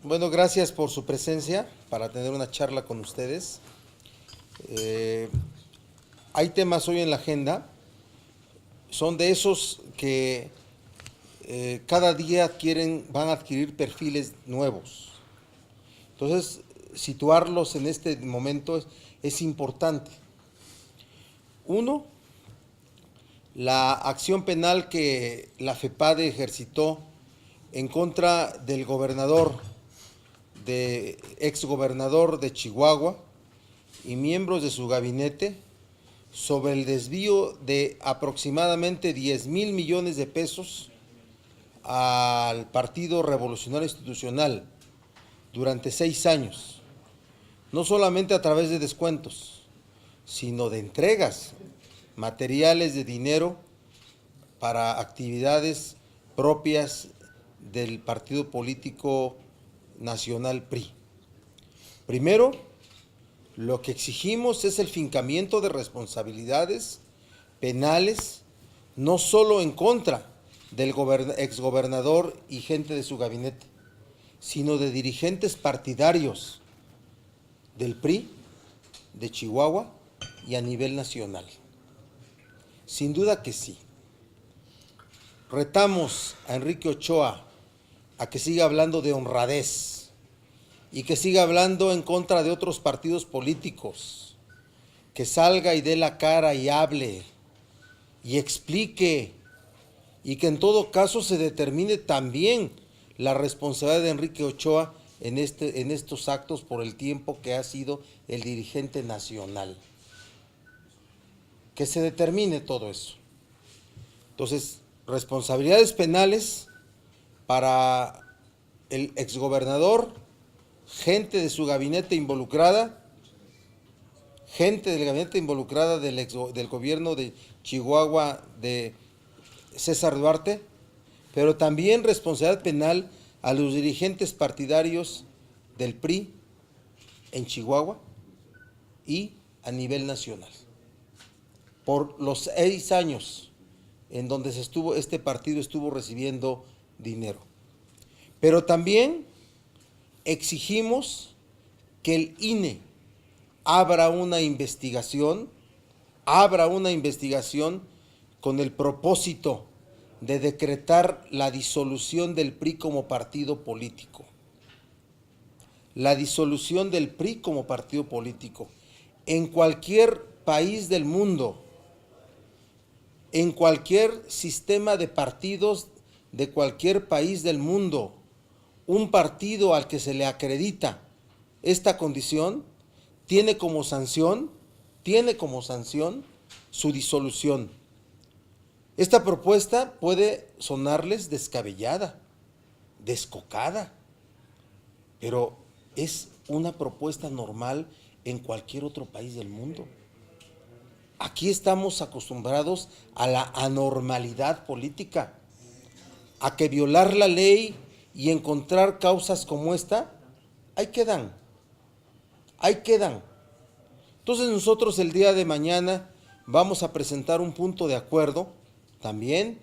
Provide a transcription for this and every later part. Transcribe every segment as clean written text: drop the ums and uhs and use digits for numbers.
Bueno, gracias por su presencia para tener una charla con ustedes. Hay temas hoy en la agenda, son de esos que cada día van a adquirir perfiles nuevos. Entonces, situarlos en este momento es importante. Uno, la acción penal que la FEPADE ejercitó en contra del exgobernador de Chihuahua y miembros de su gabinete sobre el desvío de aproximadamente 10,000 millones de pesos al Partido Revolucionario Institucional durante 6 años, no solamente a través de descuentos, sino de entregas materiales de dinero para actividades propias del partido político nacional PRI. Primero, lo que exigimos es el fincamiento de responsabilidades penales, no solo en contra del exgobernador y gente de su gabinete, sino de dirigentes partidarios del PRI, de Chihuahua y a nivel nacional. Sin duda que sí. Retamos a Enrique Ochoa a que siga hablando de honradez y que siga hablando en contra de otros partidos políticos, que salga y dé la cara y hable y explique, y que en todo caso se determine también la responsabilidad de Enrique Ochoa en estos actos por el tiempo que ha sido el dirigente nacional. Que se determine todo eso. Entonces, responsabilidades penales para el exgobernador, gente de su gabinete involucrada, gente del gabinete involucrada del gobierno de Chihuahua de César Duarte, pero también responsabilidad penal a los dirigentes partidarios del PRI en Chihuahua y a nivel nacional, por los 6 años en donde este partido estuvo recibiendo dinero. Pero también exigimos que el INE abra una investigación con el propósito de decretar la disolución del PRI como partido político. La disolución del PRI como partido político. En cualquier país del mundo, en cualquier sistema de partidos de cualquier país del mundo, un partido al que se le acredita esta condición tiene como sanción su disolución. Esta propuesta puede sonarles descabellada, descocada, pero es una propuesta normal en cualquier otro país del mundo. Aquí estamos acostumbrados a la anormalidad política, a que violar la ley y encontrar causas como esta, ahí quedan. Entonces nosotros el día de mañana vamos a presentar un punto de acuerdo también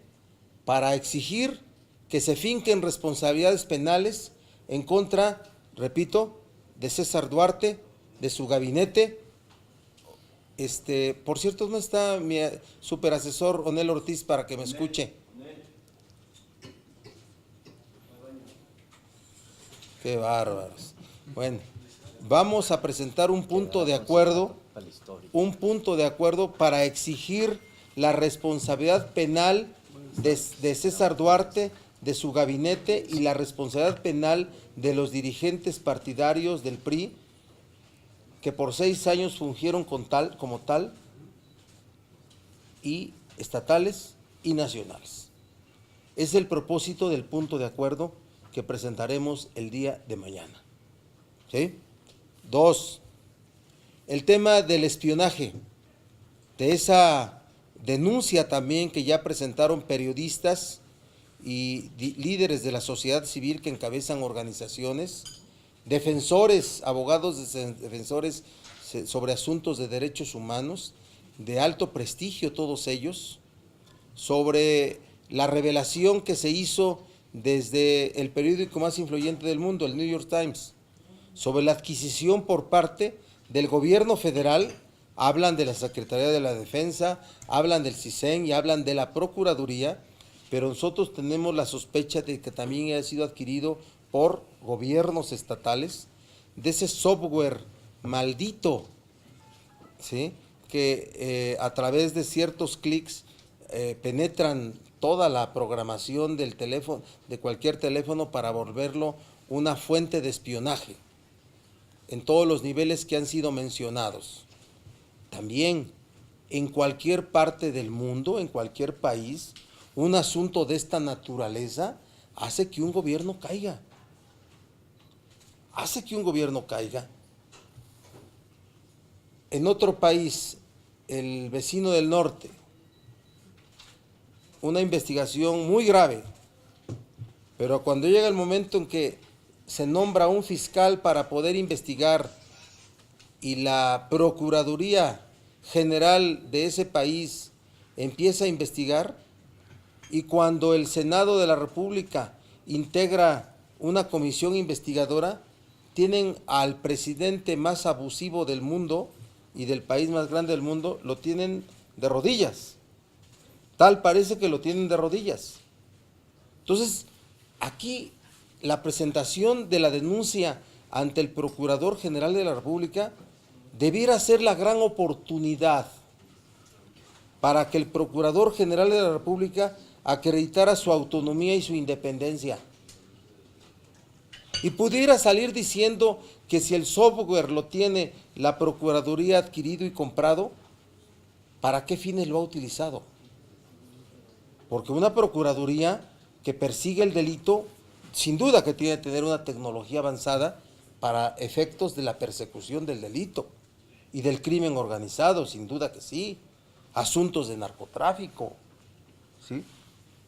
para exigir que se finquen responsabilidades penales en contra, repito, de César Duarte, de su gabinete. Por cierto, ¿dónde está mi superasesor Onel Ortiz para que me escuche? Qué bárbaros. Bueno, vamos a presentar un punto de acuerdo para exigir la responsabilidad penal de César Duarte, de su gabinete, y la responsabilidad penal de los dirigentes partidarios del PRI, que por 6 años fungieron como tal, y estatales y nacionales. Es el propósito del punto de acuerdo que presentaremos el día de mañana. ¿Sí? 2. El tema del espionaje, de esa denuncia también que ya presentaron periodistas y líderes de la sociedad civil que encabezan organizaciones, defensores, abogados defensores sobre asuntos de derechos humanos, de alto prestigio todos ellos, sobre la revelación que se hizo desde el periódico más influyente del mundo, el New York Times, sobre la adquisición por parte del gobierno federal. Hablan de la Secretaría de la Defensa, hablan del CISEN y hablan de la Procuraduría, pero nosotros tenemos la sospecha de que también ha sido adquirido por gobiernos estatales, de ese software maldito, ¿sí?, que a través de ciertos clics penetran toda la programación del teléfono, de cualquier teléfono, para volverlo una fuente de espionaje en todos los niveles que han sido mencionados. También en cualquier parte del mundo, en cualquier país, un asunto de esta naturaleza hace que un gobierno caiga. Hace que un gobierno caiga. En otro país, el vecino del norte, una investigación muy grave, pero cuando llega el momento en que se nombra un fiscal para poder investigar y la Procuraduría General de ese país empieza a investigar, y cuando el Senado de la República integra una comisión investigadora, tienen al presidente más abusivo del mundo y del país más grande del mundo, lo tienen de rodillas. Tal parece que lo tienen de rodillas. Entonces, aquí la presentación de la denuncia ante el Procurador General de la República debiera ser la gran oportunidad para que el Procurador General de la República acreditara su autonomía y su independencia. Y pudiera salir diciendo que si el software lo tiene la Procuraduría adquirido y comprado, ¿para qué fines lo ha utilizado? Porque una Procuraduría que persigue el delito, sin duda que tiene que tener una tecnología avanzada para efectos de la persecución del delito y del crimen organizado, sin duda que sí, asuntos de narcotráfico, ¿sí?,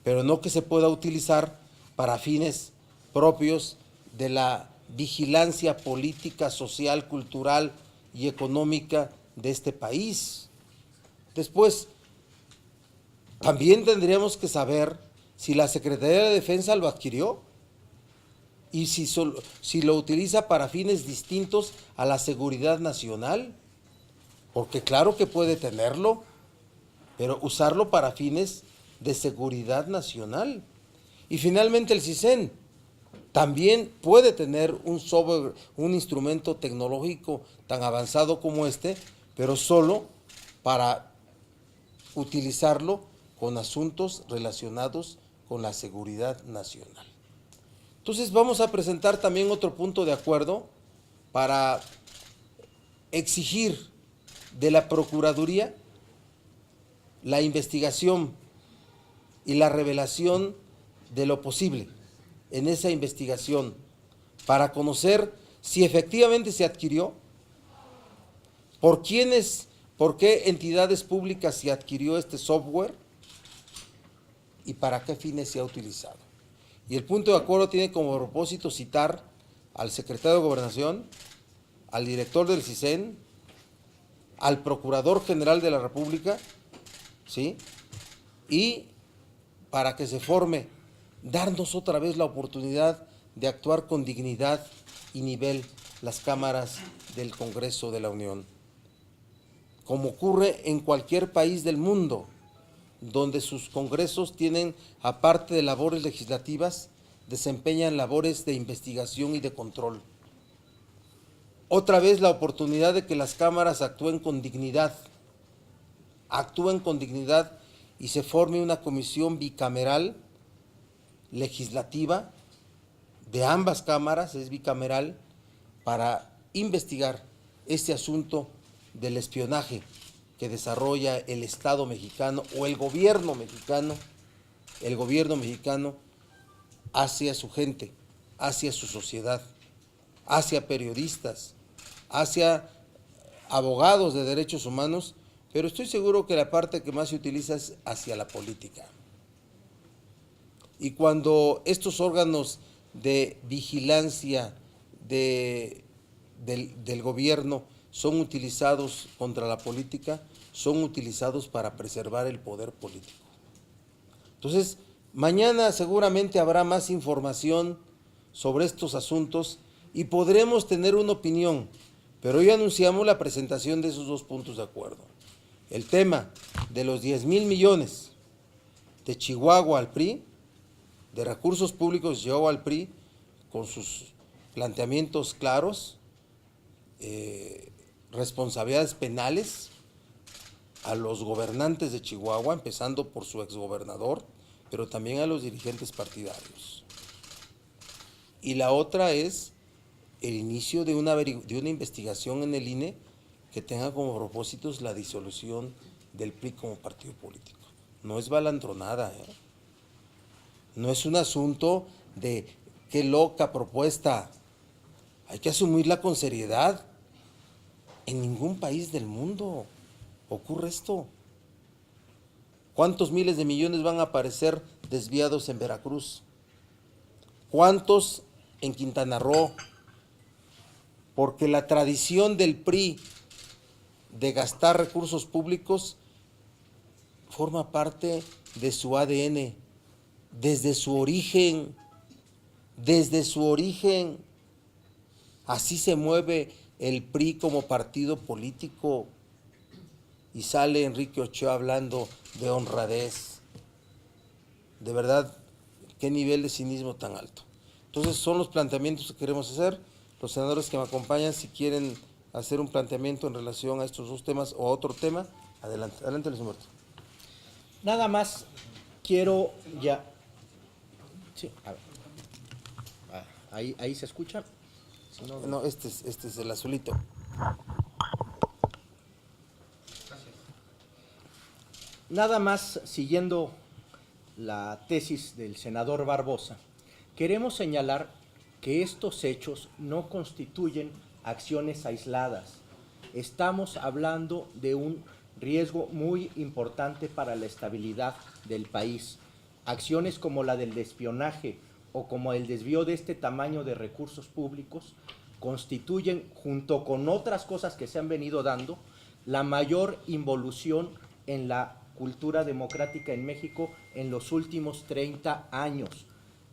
pero no que se pueda utilizar para fines propios de la vigilancia política, social, cultural y económica de este país. Después, también tendríamos que saber si la Secretaría de la Defensa lo adquirió y si lo utiliza para fines distintos a la seguridad nacional, porque claro que puede tenerlo, pero usarlo para fines de seguridad nacional. Y finalmente el CISEN también puede tener un software, un instrumento tecnológico tan avanzado como este, pero solo para utilizarlo con asuntos relacionados con la seguridad nacional. Entonces vamos a presentar también otro punto de acuerdo para exigir de la Procuraduría la investigación y la revelación de lo posible en esa investigación para conocer si efectivamente se adquirió, por quiénes, por qué entidades públicas se adquirió este software y para qué fines se ha utilizado. Y el punto de acuerdo tiene como propósito citar al secretario de Gobernación, al director del CISEN, al Procurador General de la República, ¿sí?, y para que se forme, darnos otra vez la oportunidad de actuar con dignidad y nivel las cámaras del Congreso de la Unión. Como ocurre en cualquier país del mundo, donde sus congresos tienen, aparte de labores legislativas, desempeñan labores de investigación y de control. Otra vez la oportunidad de que las cámaras actúen con dignidad y se forme una comisión bicameral legislativa de ambas cámaras, es bicameral, para investigar este asunto del espionaje que desarrolla el Estado mexicano o el gobierno mexicano hacia su gente, hacia su sociedad, hacia periodistas, hacia abogados de derechos humanos, pero estoy seguro que la parte que más se utiliza es hacia la política. Y cuando estos órganos de vigilancia del gobierno son utilizados contra la política, son utilizados para preservar el poder político. Entonces, Mañana seguramente habrá más información sobre estos asuntos y podremos tener una opinión, pero hoy anunciamos la presentación de esos 2 puntos de acuerdo. El tema de los 10,000 millones de Chihuahua al PRI, de recursos públicos de Chihuahua al PRI, con sus planteamientos claros, responsabilidades penales a los gobernantes de Chihuahua, empezando por su exgobernador, pero también a los dirigentes partidarios. Y la otra es el inicio de una investigación en el INE que tenga como propósitos la disolución del PRI como partido político. No es balandronada, no es un asunto de qué loca propuesta. Hay que asumirla con seriedad. En ningún país del mundo ocurre esto. ¿Cuántos miles de millones van a aparecer desviados en Veracruz? ¿Cuántos en Quintana Roo? Porque la tradición del PRI de gastar recursos públicos forma parte de su ADN, desde su origen, así se mueve el PRI como partido político. Y sale Enrique Ochoa hablando de honradez. De verdad, qué nivel de cinismo tan alto. Entonces son los planteamientos que queremos hacer. Los senadores que me acompañan, si quieren hacer un planteamiento en relación a estos 2 temas o a otro tema, adelante. Adelante, Luis Humberto. Nada más quiero ya... Sí, a ver. Ahí se escucha. Si no, este es el azulito. Nada más siguiendo la tesis del senador Barbosa, queremos señalar que estos hechos no constituyen acciones aisladas. Estamos hablando de un riesgo muy importante para la estabilidad del país. Acciones como la del espionaje o como el desvío de este tamaño de recursos públicos constituyen, junto con otras cosas que se han venido dando, la mayor involución en la cultura democrática en México en los últimos 30 años.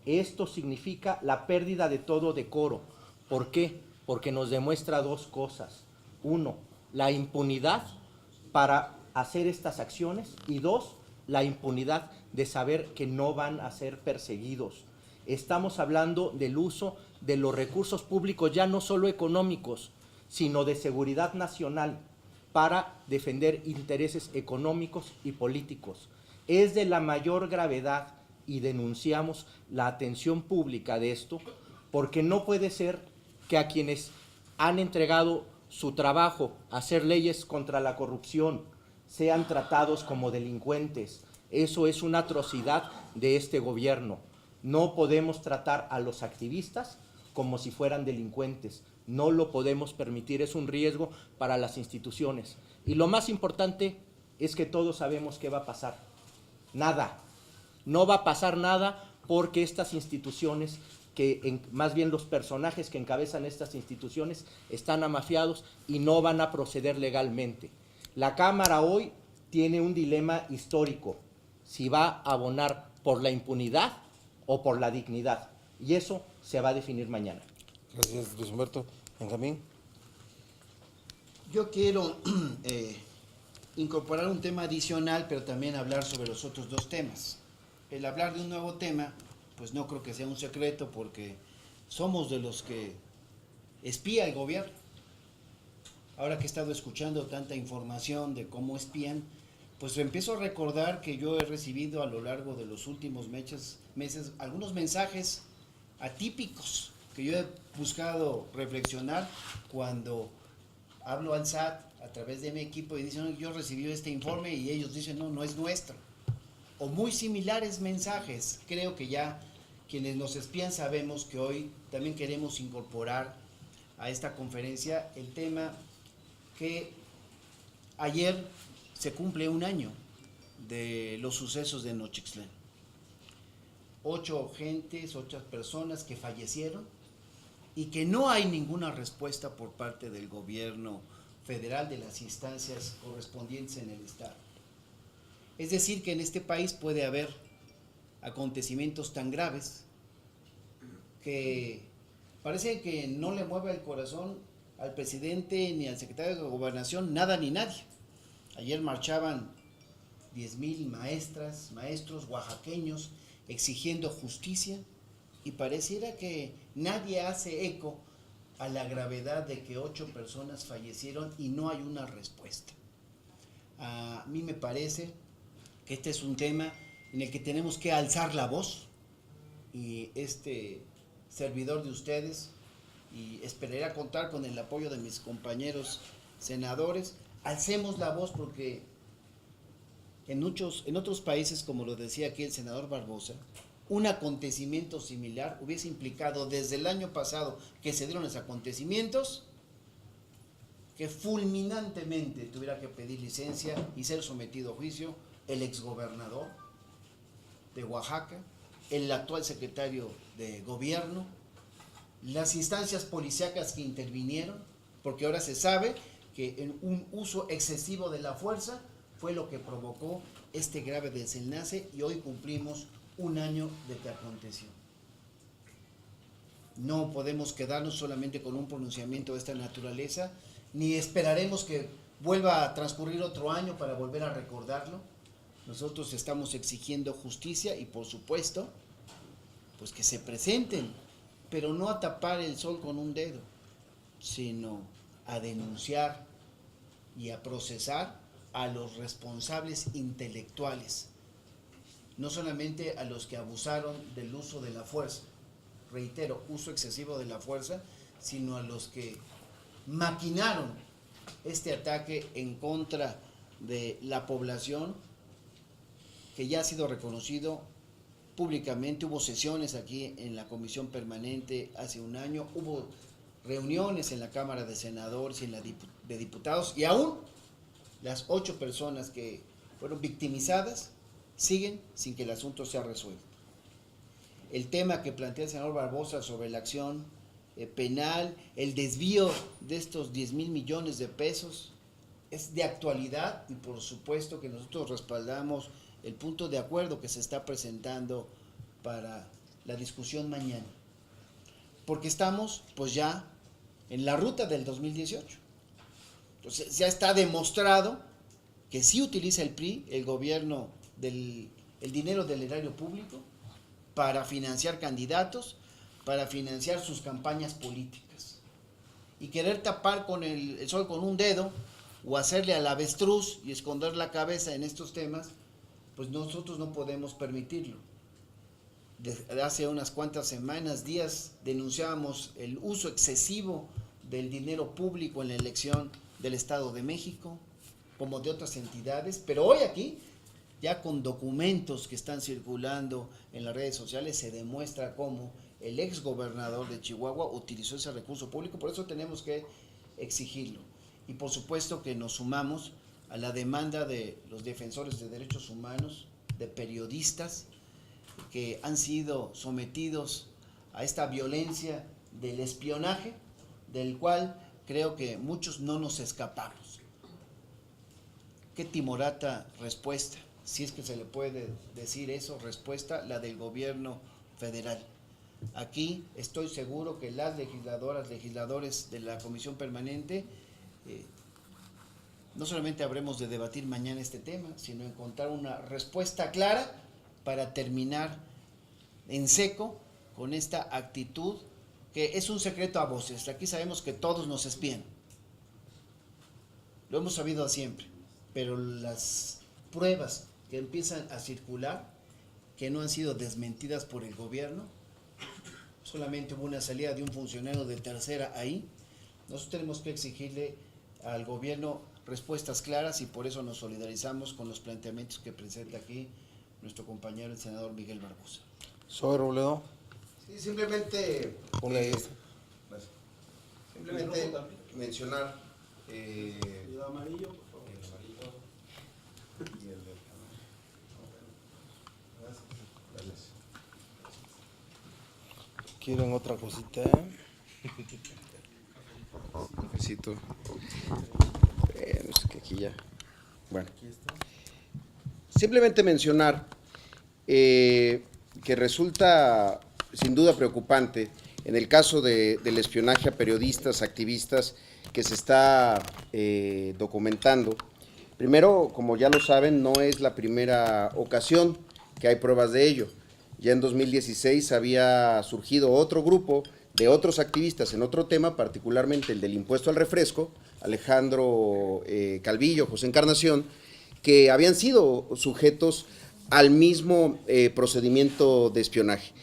Esto significa la pérdida de todo decoro. ¿Por qué? Porque nos demuestra 2 cosas. 1, la impunidad para hacer estas acciones, y 2, la impunidad de saber que no van a ser perseguidos. Estamos hablando del uso de los recursos públicos, ya no solo económicos, sino de seguridad nacional, para defender intereses económicos y políticos. Es de la mayor gravedad y denunciamos la atención pública de esto, porque no puede ser que a quienes han entregado su trabajo a hacer leyes contra la corrupción sean tratados como delincuentes. Eso es una atrocidad de este gobierno. No podemos tratar a los activistas como si fueran delincuentes. No lo podemos permitir, es un riesgo para las instituciones. Y lo más importante es que todos sabemos qué va a pasar. Nada. No va a pasar nada, porque estas instituciones, más bien los personajes que encabezan estas instituciones, están amafiados y no van a proceder legalmente. La Cámara hoy tiene un dilema histórico: si va a abonar por la impunidad o por la dignidad. Y eso se va a definir mañana. Gracias, Luis Humberto. Benjamín. Yo quiero incorporar un tema adicional, pero también hablar sobre los otros 2 temas. El hablar de un nuevo tema, pues no creo que sea un secreto, porque somos de los que espía el gobierno. Ahora que he estado escuchando tanta información de cómo espían, pues empiezo a recordar que yo he recibido a lo largo de los últimos meses algunos mensajes atípicos que yo he buscado reflexionar cuando hablo al SAT a través de mi equipo y dicen: yo recibí este informe, y ellos dicen: no es nuestro. O muy similares mensajes. Creo que ya quienes nos espían sabemos que hoy también queremos incorporar a esta conferencia el tema que ayer se cumple 1 año de los sucesos de Nochixtlán. 8 personas que fallecieron y que no hay ninguna respuesta por parte del gobierno federal, de las instancias correspondientes en el Estado. Es decir, que en este país puede haber acontecimientos tan graves que parece que no le mueve el corazón al presidente ni al secretario de Gobernación, nada ni nadie. Ayer marchaban 10,000 maestras, maestros oaxaqueños exigiendo justicia y pareciera que nadie hace eco a la gravedad de que 8 personas fallecieron y no hay una respuesta. A mí me parece que este es un tema en el que tenemos que alzar la voz y este servidor de ustedes, y esperaré contar con el apoyo de mis compañeros senadores, alcemos la voz porque en otros países, como lo decía aquí el senador Barbosa, un acontecimiento similar hubiese implicado desde el año pasado que se dieron los acontecimientos, que fulminantemente tuviera que pedir licencia y ser sometido a juicio el exgobernador de Oaxaca, el actual secretario de gobierno, las instancias policíacas que intervinieron, porque ahora se sabe que un uso excesivo de la fuerza fue lo que provocó este grave desenlace y hoy cumplimos un año de que aconteció. No podemos quedarnos solamente con un pronunciamiento de esta naturaleza, ni esperaremos que vuelva a transcurrir otro año para volver a recordarlo. Nosotros estamos exigiendo justicia y por supuesto, pues que se presenten, pero no a tapar el sol con un dedo, sino a denunciar y a procesar a los responsables intelectuales, no solamente a los que abusaron del uso de la fuerza, reitero, uso excesivo de la fuerza, sino a los que maquinaron este ataque en contra de la población, que ya ha sido reconocido públicamente. Hubo sesiones aquí en la Comisión Permanente hace un año, hubo reuniones en la Cámara de Senadores y en la de Diputados, y aún las 8 personas que fueron victimizadas siguen sin que el asunto sea resuelto. El tema que plantea el senador Barbosa sobre la acción penal, el desvío de estos 10,000 millones de pesos, es de actualidad y por supuesto que nosotros respaldamos el punto de acuerdo que se está presentando para la discusión mañana, porque estamos pues ya en la ruta del 2018. Entonces ya está demostrado que sí utiliza el PRI, el gobierno, el dinero del erario público para financiar candidatos, para financiar sus campañas políticas. Y querer tapar con el sol con un dedo o hacerle al avestruz y esconder la cabeza en estos temas, pues nosotros no podemos permitirlo. Desde hace unas cuantas semanas, días, denunciábamos el uso excesivo del dinero público en la elección del Estado de México, como de otras entidades, pero hoy aquí, ya con documentos que están circulando en las redes sociales, se demuestra cómo el ex gobernador de Chihuahua utilizó ese recurso público. Por eso tenemos que exigirlo. Y por supuesto que nos sumamos a la demanda de los defensores de derechos humanos, de periodistas que han sido sometidos a esta violencia del espionaje, del cual creo que muchos no nos escapamos. Qué timorata respuesta, si es que se le puede decir eso, respuesta la del gobierno federal. Aquí estoy seguro que las legisladoras, legisladores de la Comisión Permanente, no solamente habremos de debatir mañana este tema, sino encontrar una respuesta clara para terminar en seco con esta actitud que es un secreto a voces. Aquí sabemos que todos nos espían, lo hemos sabido siempre, pero las pruebas que empiezan a circular, que no han sido desmentidas por el gobierno, solamente hubo una salida de un funcionario de tercera ahí. Nosotros tenemos que exigirle al gobierno respuestas claras y por eso nos solidarizamos con los planteamientos que presenta aquí nuestro compañero el senador Miguel Barbosa. Soy Robledo. Sí, simplemente, Ponle ahí. gracias. Simplemente mencionar El amarillo, por favor. el amarillo y el del Gracias. ¿Quieren otra cosita? Cafecito. Es que aquí ya. Bueno. Simplemente mencionar que resulta sin duda preocupante en el caso del espionaje a periodistas, activistas, que se está documentando. Primero, como ya lo saben, no es la primera ocasión que hay pruebas de ello. Ya en 2016 había surgido otro grupo de otros activistas en otro tema, particularmente el del impuesto al refresco, Alejandro Calvillo, José Encarnación, que habían sido sujetos al mismo procedimiento de espionaje.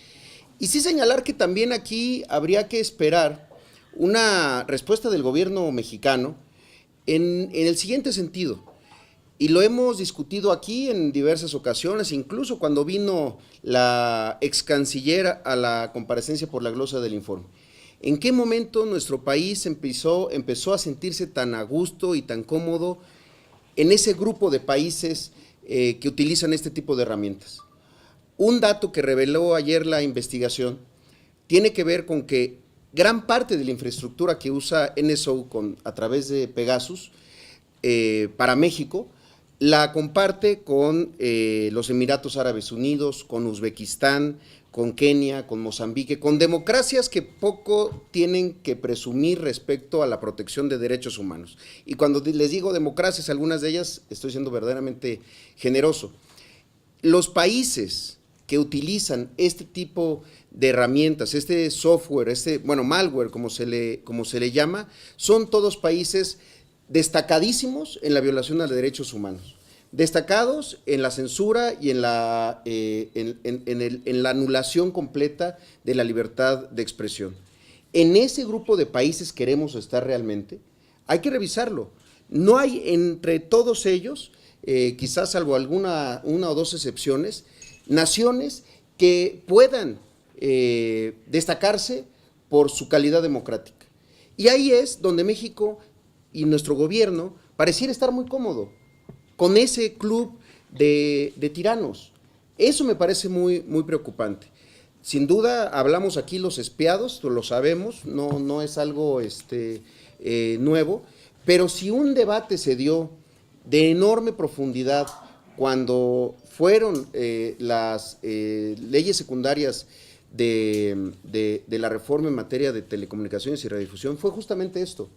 Y sí señalar que también aquí habría que esperar una respuesta del gobierno mexicano en el siguiente sentido. Y lo hemos discutido aquí en diversas ocasiones, incluso cuando vino la ex canciller a la comparecencia por la glosa del informe. ¿En qué momento nuestro país empezó a sentirse tan a gusto y tan cómodo en ese grupo de países que utilizan este tipo de herramientas? Un dato que reveló ayer la investigación tiene que ver con que gran parte de la infraestructura que usa NSO a través de Pegasus para México la comparte con los Emiratos Árabes Unidos, con Uzbekistán, con Kenia, con Mozambique, con democracias que poco tienen que presumir respecto a la protección de derechos humanos. Y cuando les digo democracias, algunas de ellas, estoy siendo verdaderamente generoso. Los países que utilizan este tipo de herramientas, este software, malware, como se le llama, son todos países destacadísimos en la violación a los derechos humanos, destacados en la censura y en la anulación completa de la libertad de expresión. En ese grupo de países queremos estar realmente, hay que revisarlo. No hay entre todos ellos, quizás salvo una o dos excepciones, naciones que puedan destacarse por su calidad democrática. Y ahí es donde México y nuestro gobierno pareciera estar muy cómodo con ese club de tiranos. Eso me parece muy preocupante. Sin duda, hablamos aquí los espiados, lo sabemos, no es algo nuevo, pero si un debate se dio de enorme profundidad cuando fueron las leyes secundarias de la reforma en materia de telecomunicaciones y radiodifusión, fue justamente esto.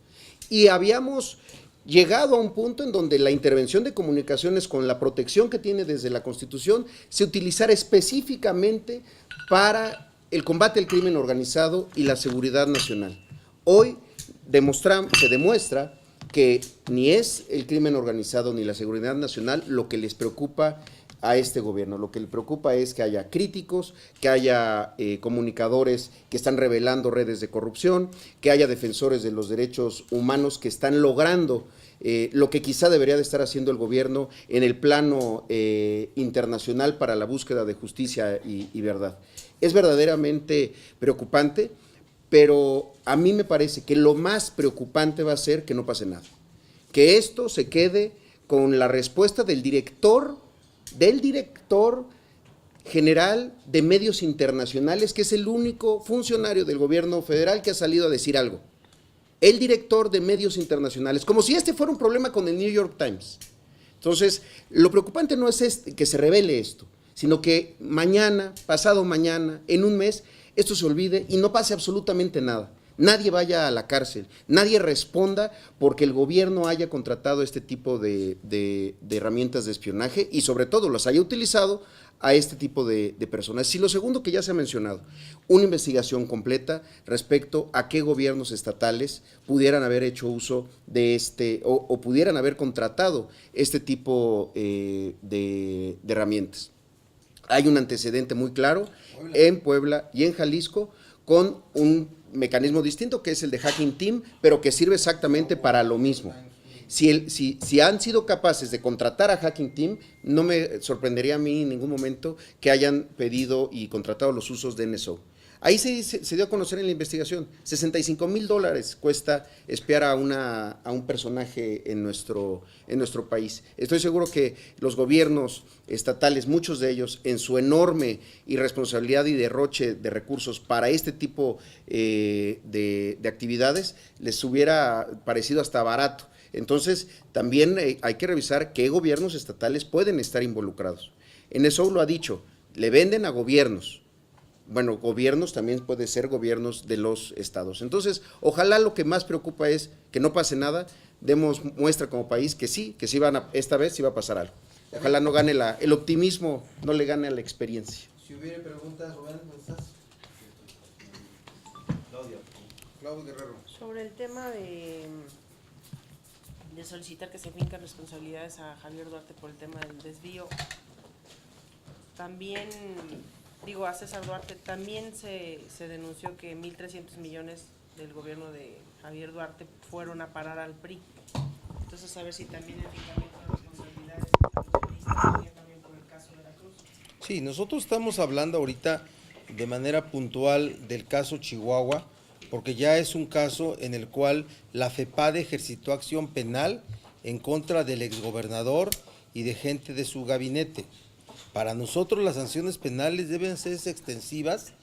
Y habíamos llegado a un punto en donde la intervención de comunicaciones, con la protección que tiene desde la Constitución, se utilizara específicamente para el combate al crimen organizado y la seguridad nacional. Hoy se demuestra que ni es el crimen organizado ni la seguridad nacional lo que les preocupa a este gobierno. Lo que le preocupa es que haya críticos, que haya comunicadores que están revelando redes de corrupción, que haya defensores de los derechos humanos que están logrando lo que quizá debería de estar haciendo el gobierno en el plano internacional para la búsqueda de justicia y verdad. Es verdaderamente preocupante, pero a mí me parece que lo más preocupante va a ser que no pase nada. Que esto se quede con la respuesta del director general de medios internacionales, que es el único funcionario del gobierno federal que ha salido a decir algo. El director de medios internacionales, como si este fuera un problema con el New York Times. Entonces, lo preocupante no es que se revele esto, sino que mañana, pasado mañana, en un mes, esto se olvide y no pase absolutamente nada. Nadie vaya a la cárcel, nadie responda porque el gobierno haya contratado este tipo de herramientas de espionaje y sobre todo las haya utilizado a este tipo de personas. Y lo segundo que ya se ha mencionado, una investigación completa respecto a qué gobiernos estatales pudieran haber hecho uso de o pudieran haber contratado este tipo de herramientas. Hay un antecedente muy claro en Puebla y en Jalisco con un mecanismo distinto que es el de Hacking Team, pero que sirve exactamente para lo mismo. Si han sido capaces de contratar a Hacking Team, no me sorprendería a mí en ningún momento que hayan pedido y contratado los usos de NSO. Ahí se dio a conocer en la investigación, $65,000 cuesta espiar a un personaje en nuestro país. Estoy seguro que los gobiernos estatales, muchos de ellos, en su enorme irresponsabilidad y derroche de recursos para este tipo de actividades, les hubiera parecido hasta barato. Entonces, también hay que revisar qué gobiernos estatales pueden estar involucrados. NSO lo ha dicho, le venden a gobiernos. Bueno, gobiernos también puede ser gobiernos de los estados. Entonces, ojalá lo que más preocupa es que no pase nada, demos muestra como país que sí esta vez sí va a pasar algo. Ojalá no gane el optimismo, no le gane a la experiencia. Si hubiera preguntas, Rubén, ¿dónde estás? Claudio Guerrero. Sobre el tema de solicitar que se finquen responsabilidades a Javier Duarte por el tema del desvío, también, a César Duarte, también se denunció que 1.300 millones del gobierno de Javier Duarte fueron a parar al PRI. Entonces, a ver si también el fincamiento de responsabilidades sería también por el caso de Veracruz. Sí, nosotros estamos hablando ahorita de manera puntual del caso Chihuahua, porque ya es un caso en el cual la FEPADE ejercitó acción penal en contra del exgobernador y de gente de su gabinete. Para nosotros las sanciones penales deben hacerse extensivas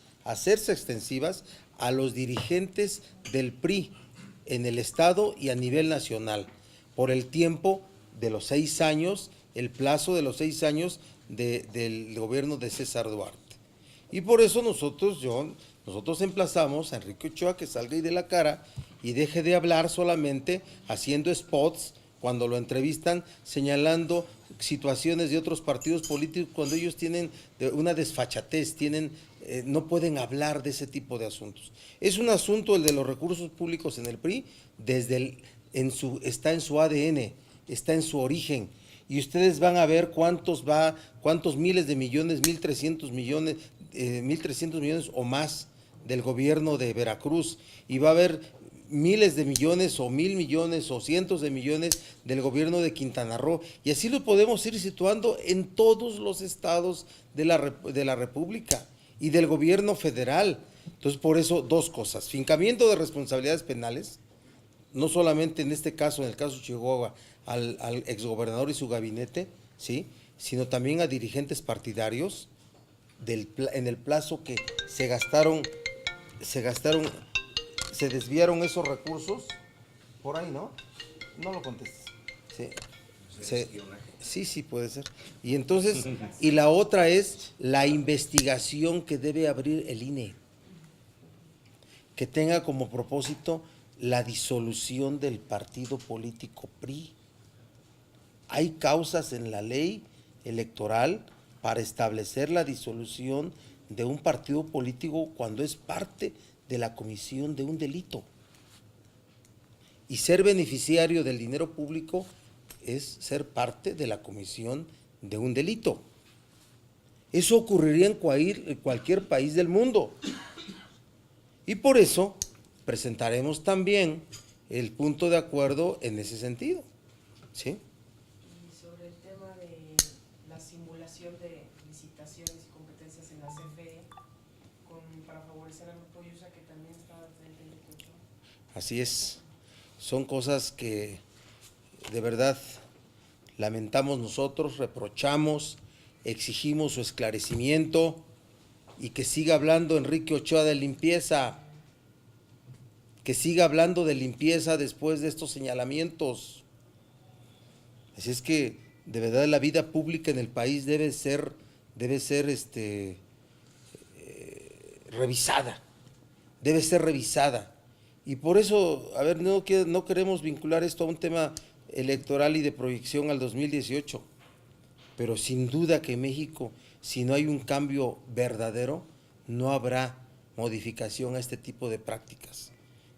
a los dirigentes del PRI en el estado y a nivel nacional, por el tiempo de los 6 años, el plazo de los 6 años del gobierno de César Duarte. Y por eso nosotros emplazamos a Enrique Ochoa que salga ahí de la cara y deje de hablar solamente haciendo spots cuando lo entrevistan, señalando situaciones de otros partidos políticos cuando ellos tienen una desfachatez, no pueden hablar de ese tipo de asuntos. Es un asunto, el de los recursos públicos en el PRI, está en su ADN, está en su origen. Y ustedes van a ver cuántos miles de millones, 1.300 millones o más del gobierno de Veracruz, y va a haber miles de millones o 1.000 millones o cientos de millones del gobierno de Quintana Roo, y así lo podemos ir situando en todos los estados de la República y del gobierno federal. Entonces, por eso, dos cosas: fincamiento de responsabilidades penales, no solamente en este caso, en el caso Chihuahua, al exgobernador y su gabinete, ¿sí?, sino también a dirigentes partidarios en el plazo que se desviaron esos recursos, por ahí, ¿no? No lo contestes. Sí, puede ser. Y entonces, y la otra es la investigación que debe abrir el INE, que tenga como propósito la disolución del partido político PRI. Hay causas en la ley electoral para establecer la disolución de un partido político cuando es parte de la comisión de un delito. Y ser beneficiario del dinero público es ser parte de la comisión de un delito. Eso ocurriría en cualquier país del mundo. Y por eso presentaremos también el punto de acuerdo en ese sentido, ¿sí? Y sobre el tema de la simulación de licitaciones y competencias en la CFE para favorecer al grupo Yusa, que también está frente al derecho. Así es, son cosas que de verdad lamentamos nosotros, reprochamos, exigimos su esclarecimiento y que siga hablando Enrique Ochoa de limpieza, que siga hablando de limpieza después de estos señalamientos. Así es que de verdad la vida pública en el país debe ser revisada, debe ser revisada. Y por eso, no queremos vincular esto a un tema electoral y de proyección al 2018, pero sin duda que en México, si no hay un cambio verdadero, no habrá modificación a este tipo de prácticas,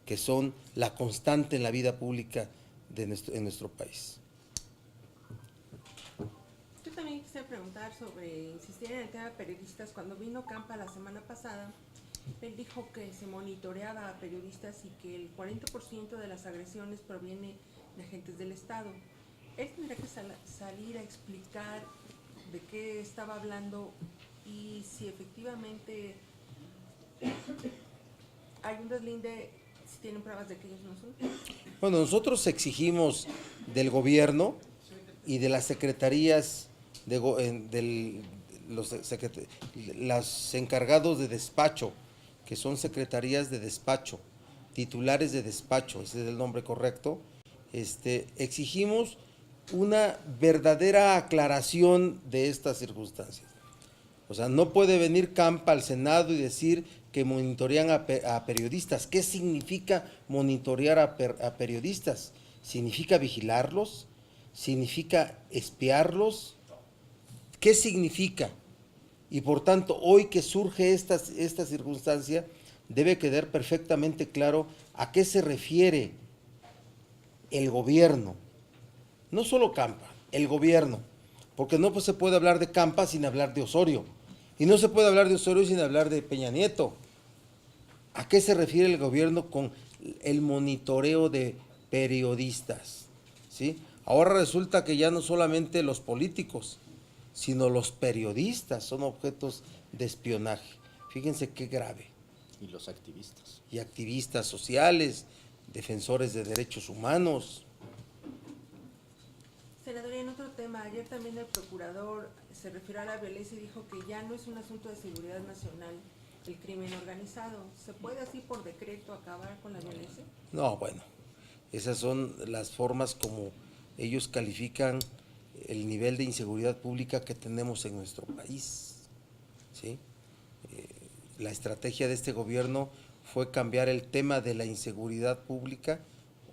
que son la constante en la vida pública en nuestro país. Yo también quisiera preguntar insistir en el tema de periodistas. Cuando vino Campa la semana pasada, él dijo que se monitoreaba a periodistas y que el 40% de las agresiones proviene de agentes del Estado. Él tendría que salir a explicar de qué estaba hablando y si efectivamente hay un deslinde, si tienen pruebas de que ellos no son. Bueno, nosotros exigimos del gobierno y de las secretarías, los encargados de despacho, que son secretarías de despacho, titulares de despacho, ese es el nombre correcto, exigimos una verdadera aclaración de estas circunstancias. O sea, no puede venir Campa al Senado y decir que monitorean a periodistas. ¿Qué significa monitorear a periodistas? ¿Significa vigilarlos? ¿Significa espiarlos? ¿Qué significa? Y por tanto, hoy que surge esta circunstancia, debe quedar perfectamente claro a qué se refiere el gobierno. No solo Campa, el gobierno. Porque no se puede hablar de Campa sin hablar de Osorio. Y no se puede hablar de Osorio sin hablar de Peña Nieto. ¿A qué se refiere el gobierno con el monitoreo de periodistas? ¿Sí? Ahora resulta que ya no solamente los políticos, sino los periodistas son objetos de espionaje. Fíjense qué grave. Y los activistas. Y activistas sociales, defensores de derechos humanos. Senador, en otro tema, ayer también el procurador se refirió a la violencia y dijo que ya no es un asunto de seguridad nacional el crimen organizado. ¿Se puede así por decreto acabar con la violencia? No, bueno, esas son las formas como ellos califican el nivel de inseguridad pública que tenemos en nuestro país, ¿sí? La estrategia de este gobierno fue cambiar el tema de la inseguridad pública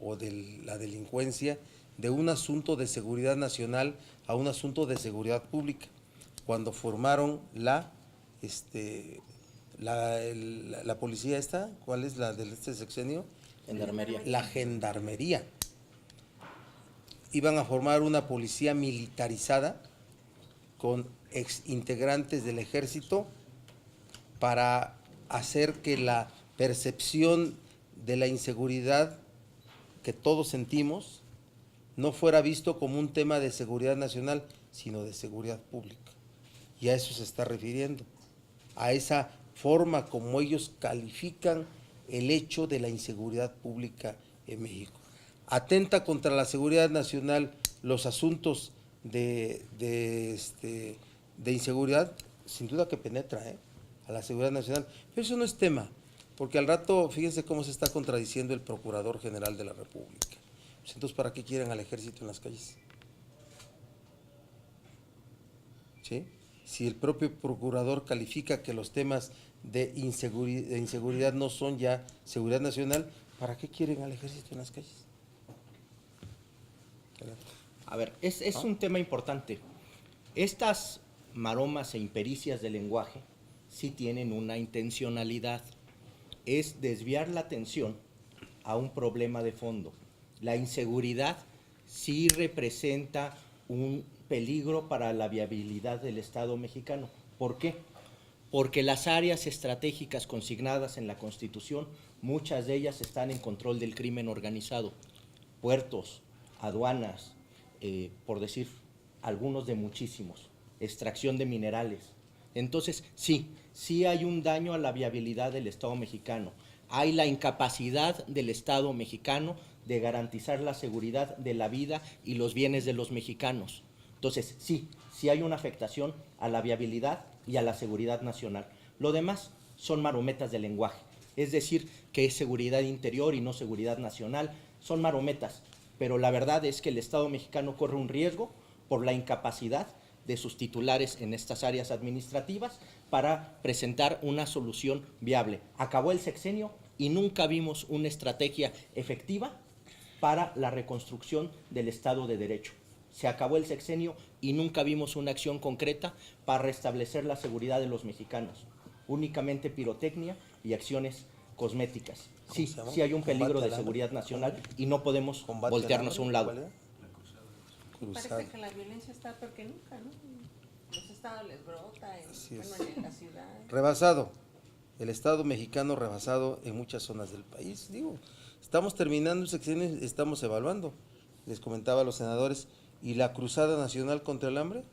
o de la delincuencia de un asunto de seguridad nacional a un asunto de seguridad pública. Cuando formaron la policía esta, ¿cuál es la de este sexenio? Gendarmería. La gendarmería. Iban a formar una policía militarizada con ex integrantes del ejército para hacer que la percepción de la inseguridad que todos sentimos no fuera visto como un tema de seguridad nacional, sino de seguridad pública. Y a eso se está refiriendo, a esa forma como ellos califican el hecho de la inseguridad pública en México. Atenta contra la seguridad nacional los asuntos de inseguridad, sin duda que penetra a la seguridad nacional, pero eso no es tema, porque al rato, fíjense cómo se está contradiciendo el Procurador General de la República. Pues entonces, ¿para qué quieren al ejército en las calles? ¿Sí? Si el propio procurador califica que los temas de inseguridad no son ya seguridad nacional, ¿para qué quieren al ejército en las calles? A ver, es un tema importante. Estas maromas e impericias del lenguaje sí tienen una intencionalidad, es desviar la atención a un problema de fondo. La inseguridad sí representa un peligro para la viabilidad del Estado mexicano. ¿Por qué? Porque las áreas estratégicas consignadas en la Constitución, muchas de ellas están en control del crimen organizado. Puertos, aduanas, por decir algunos de muchísimos, extracción de minerales. Entonces, sí hay un daño a la viabilidad del Estado mexicano. Hay la incapacidad del Estado mexicano de garantizar la seguridad de la vida y los bienes de los mexicanos. Entonces, sí hay una afectación a la viabilidad y a la seguridad nacional. Lo demás son marometas de lenguaje, es decir, que es seguridad interior y no seguridad nacional, son marometas, pero la verdad es que el Estado mexicano corre un riesgo por la incapacidad de sus titulares en estas áreas administrativas para presentar una solución viable. Acabó el sexenio y nunca vimos una estrategia efectiva para la reconstrucción del Estado de Derecho. Se acabó el sexenio y nunca vimos una acción concreta para restablecer la seguridad de los mexicanos. Únicamente pirotecnia y acciones cosméticas. Sí hay un peligro de seguridad nacional y no podemos voltearnos a un lado. Parece que la violencia está peor que nunca, ¿no? Los estados les brota, en la ciudad. Rebasado, el Estado mexicano rebasado en muchas zonas del país. Digo, estamos terminando un sexenio, estamos evaluando. Les comentaba a los senadores, ¿y la Cruzada Nacional contra el Hambre?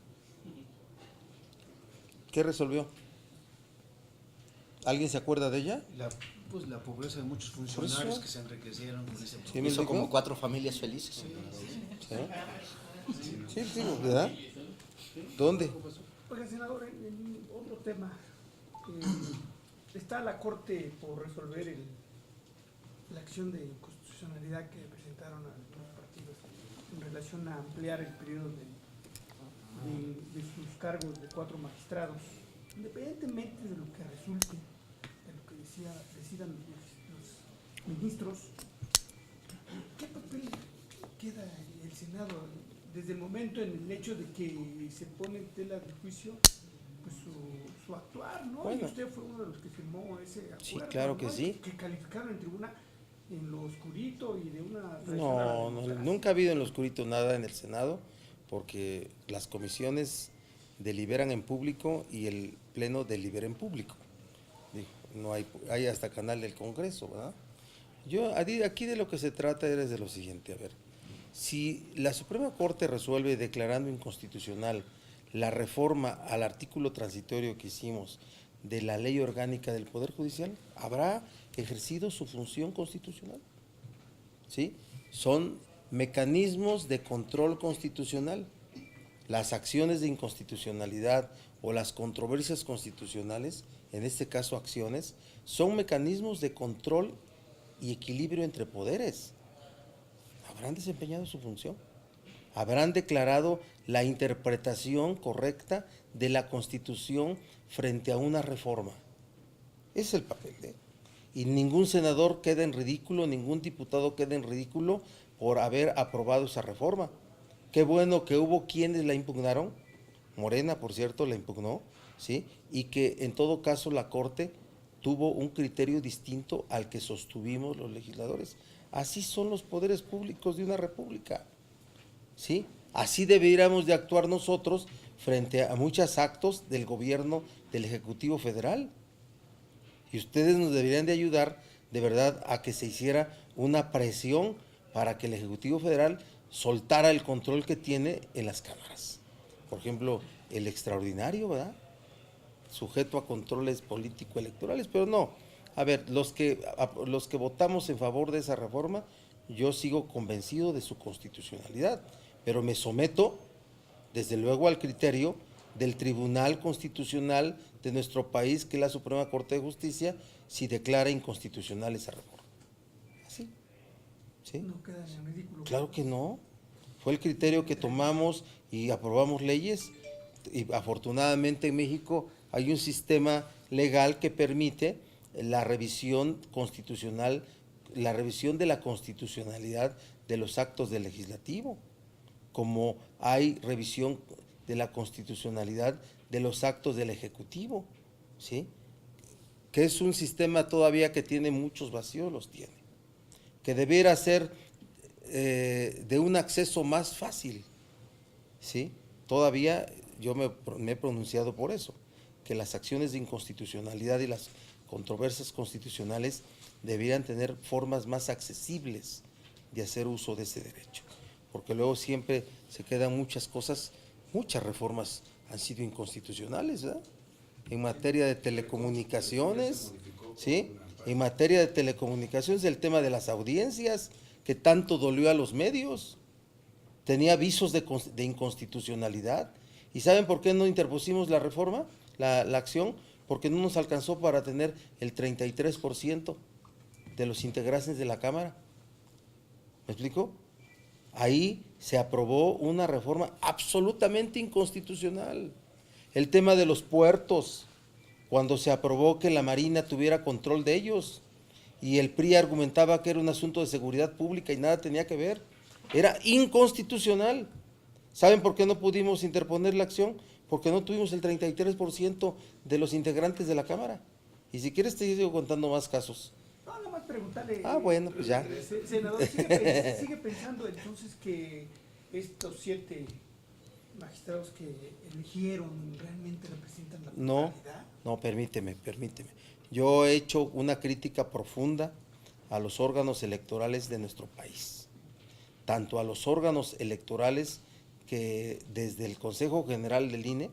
¿Qué resolvió? ¿Alguien se acuerda de ella? La pobreza de muchos funcionarios que se enriquecieron con ese ¿Sí me Hizo explico? como 4 familias felices. Sí, digo, ¿verdad? ¿Dónde? Oiga, senador, en otro tema, está la Corte por resolver la acción de inconstitucionalidad que presentaron algunos partidos en relación a ampliar el periodo de sus cargos de 4 magistrados independientemente de lo que resulte, de lo que decidan los ministros, ¿qué papel queda el Senado desde el momento en el hecho de que se pone en tela de juicio pues su actuar, ¿no? Bueno. Y usted fue uno de los que firmó ese acuerdo. Sí, claro que ¿no? sí. Que calificaron en tribuna en lo oscurito y de una... No, nunca ha habido en lo oscurito nada en el Senado, porque las comisiones deliberan en público y el Pleno delibera en público. Digo, no hay hasta canal del Congreso, ¿verdad? Aquí de lo que se trata es de lo siguiente, a ver, si la Suprema Corte resuelve declarando inconstitucional la reforma al artículo transitorio que hicimos de la Ley Orgánica del Poder Judicial, habrá ejercido su función constitucional, ¿sí? Son mecanismos de control constitucional. Las acciones de inconstitucionalidad o las controversias constitucionales, en este caso acciones, son mecanismos de control y equilibrio entre poderes. Habrán desempeñado su función, habrán declarado la interpretación correcta de la Constitución frente a una reforma. Ese es el papel, ¿eh? Y ningún senador queda en ridículo, ningún diputado queda en ridículo por haber aprobado esa reforma. Qué bueno que hubo quienes la impugnaron, Morena, por cierto, la impugnó, ¿sí? Y que en todo caso la Corte tuvo un criterio distinto al que sostuvimos los legisladores. Así son los poderes públicos de una república, ¿sí? Así deberíamos de actuar nosotros frente a muchos actos del gobierno del Ejecutivo Federal. Y ustedes nos deberían de ayudar de verdad a que se hiciera una presión para que el Ejecutivo Federal soltara el control que tiene en las cámaras. Por ejemplo, el extraordinario, ¿verdad? Sujeto a controles político-electorales, pero no. A ver, los que votamos en favor de esa reforma, yo sigo convencido de su constitucionalidad, pero me someto, desde luego, al criterio del Tribunal Constitucional de nuestro país, que es la Suprema Corte de Justicia, si declara inconstitucional esa reforma. ¿Así? ¿Sí? No queda en ridículo. Claro que no. Fue el criterio que tomamos y aprobamos leyes, y afortunadamente en México hay un sistema legal que permite la revisión constitucional, la revisión de la constitucionalidad de los actos del legislativo, como hay revisión de la constitucionalidad de los actos del Ejecutivo, ¿sí? Que es un sistema todavía que tiene muchos vacíos, los tiene, que debiera ser de un acceso más fácil, ¿sí? Todavía yo me he pronunciado por eso, que las acciones de inconstitucionalidad y las controversias constitucionales deberían tener formas más accesibles de hacer uso de ese derecho, porque luego siempre se quedan muchas cosas, muchas reformas han sido inconstitucionales, ¿verdad? En materia de telecomunicaciones, ¿sí? En materia de telecomunicaciones, el tema de las audiencias, que tanto dolió a los medios, tenía visos de inconstitucionalidad. ¿Y saben por qué no interpusimos la reforma, la acción? Porque no nos alcanzó para tener el 33% de los integrantes de la Cámara. ¿Me explico? Ahí se aprobó una reforma absolutamente inconstitucional. El tema de los puertos, cuando se aprobó que la Marina tuviera control de ellos, y el PRI argumentaba que era un asunto de seguridad pública y nada tenía que ver, era inconstitucional. ¿Saben por qué no pudimos interponer la acción? Porque no tuvimos el 33% de los integrantes de la Cámara. Y si quieres te sigo contando más casos. No, nada más preguntarle. Ah, bueno, pues ya. Senador, ¿sigue pensando entonces que estos 7 magistrados que eligieron realmente representan la pluralidad? No, permíteme. Yo he hecho una crítica profunda a los órganos electorales de nuestro país, tanto a los órganos electorales que desde el Consejo General del INE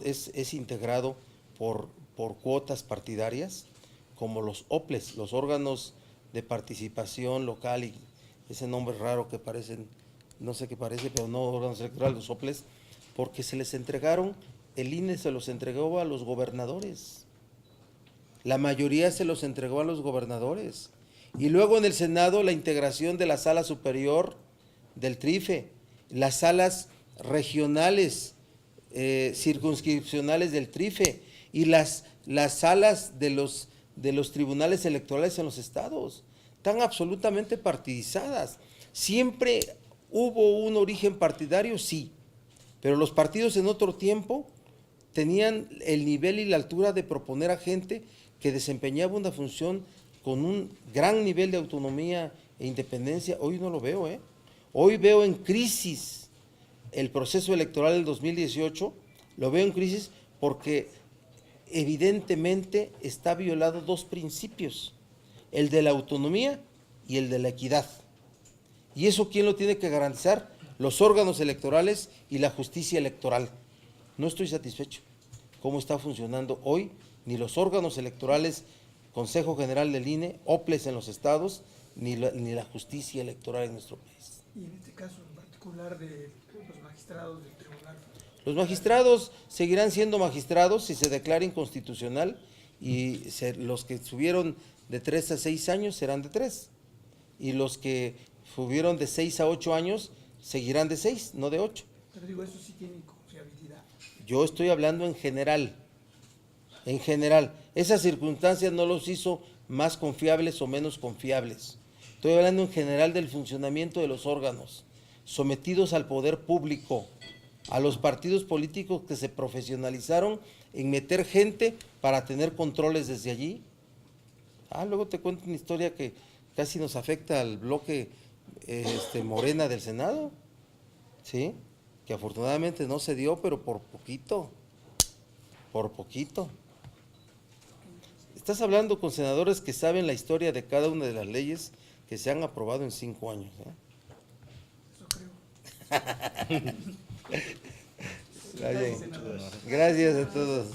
es integrado por cuotas partidarias, como los OPLES, los órganos de participación local, y ese nombre raro que parecen, no sé qué parece, pero no órganos electorales, los OPLES, porque se les entregaron, el INE se los entregó a los gobernadores, la mayoría se los entregó a los gobernadores, y luego en el Senado la integración de la Sala Superior del TRIFE, las salas regionales circunscripcionales del TRIFE y las salas de los tribunales electorales en los estados. Están absolutamente partidizadas. Siempre hubo un origen partidario, sí, pero los partidos en otro tiempo tenían el nivel y la altura de proponer a gente que desempeñaba una función con un gran nivel de autonomía e independencia. Hoy no lo veo, ¿eh? Hoy veo en crisis el proceso electoral del 2018, lo veo en crisis porque evidentemente está violado dos principios, el de la autonomía y el de la equidad. ¿Y eso quién lo tiene que garantizar? Los órganos electorales y la justicia electoral. No estoy satisfecho cómo está funcionando hoy, ni los órganos electorales, Consejo General del INE, OPLES en los estados, ni la justicia electoral en nuestro país. Y en este caso en particular de los magistrados del tribunal. Los magistrados seguirán siendo magistrados si se declara inconstitucional y los que subieron de 3 a 6 años serán de 3 y los que subieron de 6 a 8 años seguirán de 6, no de 8. Pero digo, eso sí tiene confiabilidad. Yo estoy hablando en general. En general, esas circunstancias no los hizo más confiables o menos confiables. Estoy hablando en general del funcionamiento de los órganos sometidos al poder público, a los partidos políticos que se profesionalizaron en meter gente para tener controles desde allí. Luego te cuento una historia que casi nos afecta al bloque Morena del Senado, ¿sí? Que afortunadamente no se dio, pero por poquito, por poquito. Estás hablando con senadores que saben la historia de cada una de las leyes que se han aprobado en 5 años, ¿eh? Eso creo. Gracias a todos.